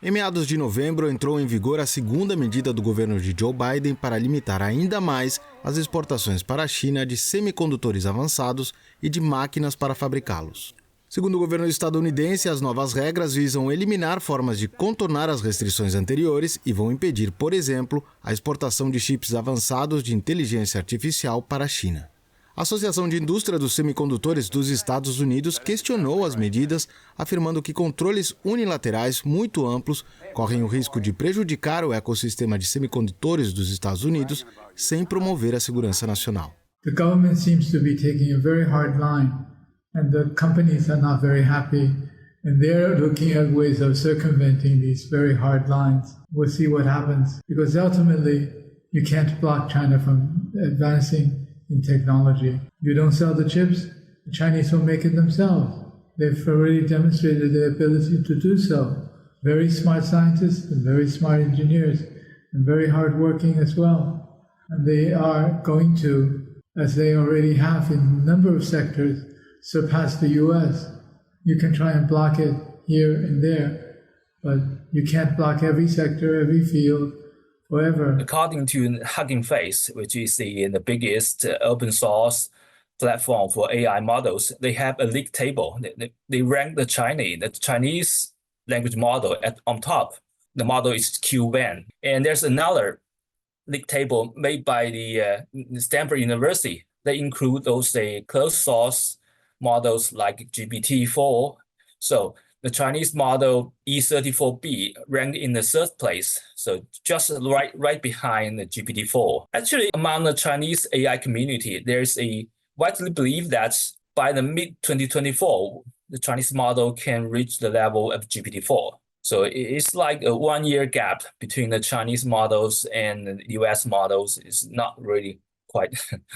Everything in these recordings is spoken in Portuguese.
Em meados de novembro, entrou em vigor a segunda medida do governo de Joe Biden para limitar ainda mais as exportações para a China de semicondutores avançados e de máquinas para fabricá-los. Segundo o governo estadunidense, as novas regras visam eliminar formas de contornar as restrições anteriores e vão impedir, por exemplo, a exportação de chips avançados de inteligência artificial para a China. A Associação de Indústria dos Semicondutores dos Estados Unidos questionou as medidas, afirmando que controles unilaterais muito amplos correm o risco de prejudicar o ecossistema de semicondutores dos Estados Unidos sem promover a segurança nacional. The government seems to be taking a very hard line, and the companies are not very happy, and they're looking at ways of circumventing these very hard lines. We'll see what happens, because ultimately you can't block China from advancing in technology. You don't sell the chips, the Chinese will make it themselves. They've already demonstrated their ability to do so. Very smart scientists and very smart engineers, and very hardworking as well. And they are going to, as they already have in a number of sectors, surpass the US. You can try and block it here and there, but you can't block every sector, every field, forever. According to Hugging Face, which is the biggest open source platform for AI models, they have a league table. They rank the Chinese language model on top. The model is Q1. And there's another league table made by the Stanford University. They include those closed source models like GPT-4. So the Chinese model E34B ranked in the third place, so just right behind the GPT-4. Actually, among the Chinese AI community, there's a widely belief that by the mid-2024, the Chinese model can reach the level of GPT-4. So it's like a 1-year gap between the Chinese models and the US models. It's not really quite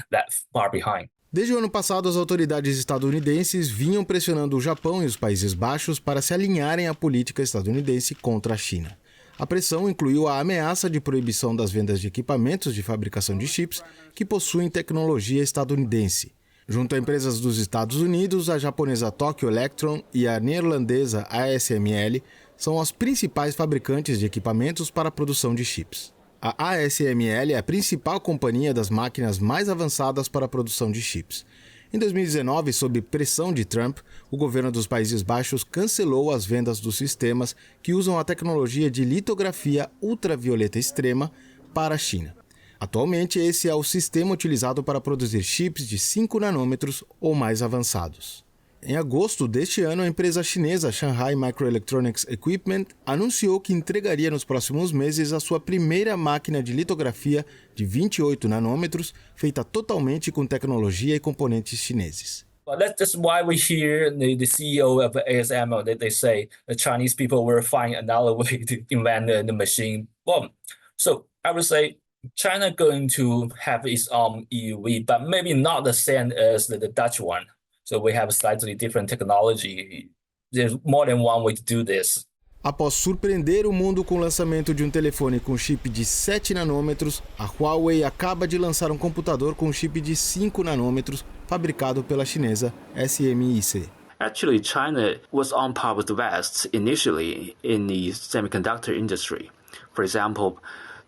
that far behind. Desde o ano passado, as autoridades estadunidenses vinham pressionando o Japão e os Países Baixos para se alinharem à política estadunidense contra a China. A pressão incluiu a ameaça de proibição das vendas de equipamentos de fabricação de chips que possuem tecnologia estadunidense. Junto a empresas dos Estados Unidos, a japonesa Tokyo Electron e a neerlandesa ASML são as principais fabricantes de equipamentos para a produção de chips. A ASML é a principal companhia das máquinas mais avançadas para a produção de chips. Em 2019, sob pressão de Trump, o governo dos Países Baixos cancelou as vendas dos sistemas que usam a tecnologia de litografia ultravioleta extrema para a China. Atualmente, esse é o sistema utilizado para produzir chips de 5 nanômetros ou mais avançados. Em agosto deste ano, a empresa chinesa Shanghai Microelectronics Equipment anunciou que entregaria nos próximos meses a sua primeira máquina de litografia de 28 nanômetros, feita totalmente com tecnologia e componentes chineses. Well, that's why we hear the CEO of ASML that they say the Chinese people will find another way to invent the machine. Well, so I would say China going to have its own EUA, but maybe not the same as the Dutch one. So we have slightly different technology. There's more than one way to do this. Após surpreender o mundo com o lançamento de um telefone com chip de 7 nanômetros, a Huawei acaba de lançar um computador com chip de 5 nanômetros, fabricado pela chinesa SMIC. Actually, China was on par with the West initially in the semiconductor industry. For example,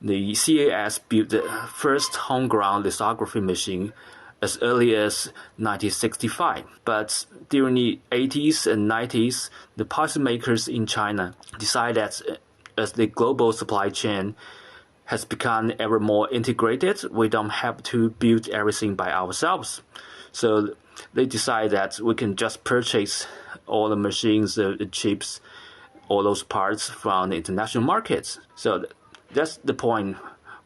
the CAS built the first home-ground lithography machine as early as 1965. But during the 80s and 90s, the policymakers in China decided that as the global supply chain has become ever more integrated, we don't have to build everything by ourselves. So they decided that we can just purchase all the machines, the chips, all those parts from the international markets. So that's the point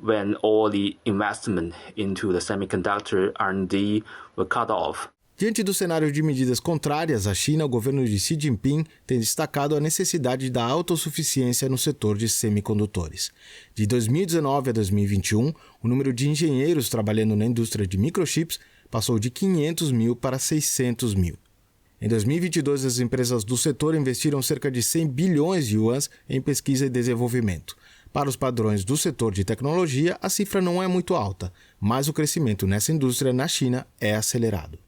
when all the investment into the semiconductor R&D were cut off. Diante do cenário de medidas contrárias à China, o governo de Xi Jinping tem destacado a necessidade da autossuficiência no setor de semicondutores. De 2019 a 2021, o número de engenheiros trabalhando na indústria de microchips passou de 500 mil para 600 mil. Em 2022, as empresas do setor investiram cerca de 100 bilhões de yuans em pesquisa e desenvolvimento. Para os padrões do setor de tecnologia, a cifra não é muito alta, mas o crescimento nessa indústria na China é acelerado.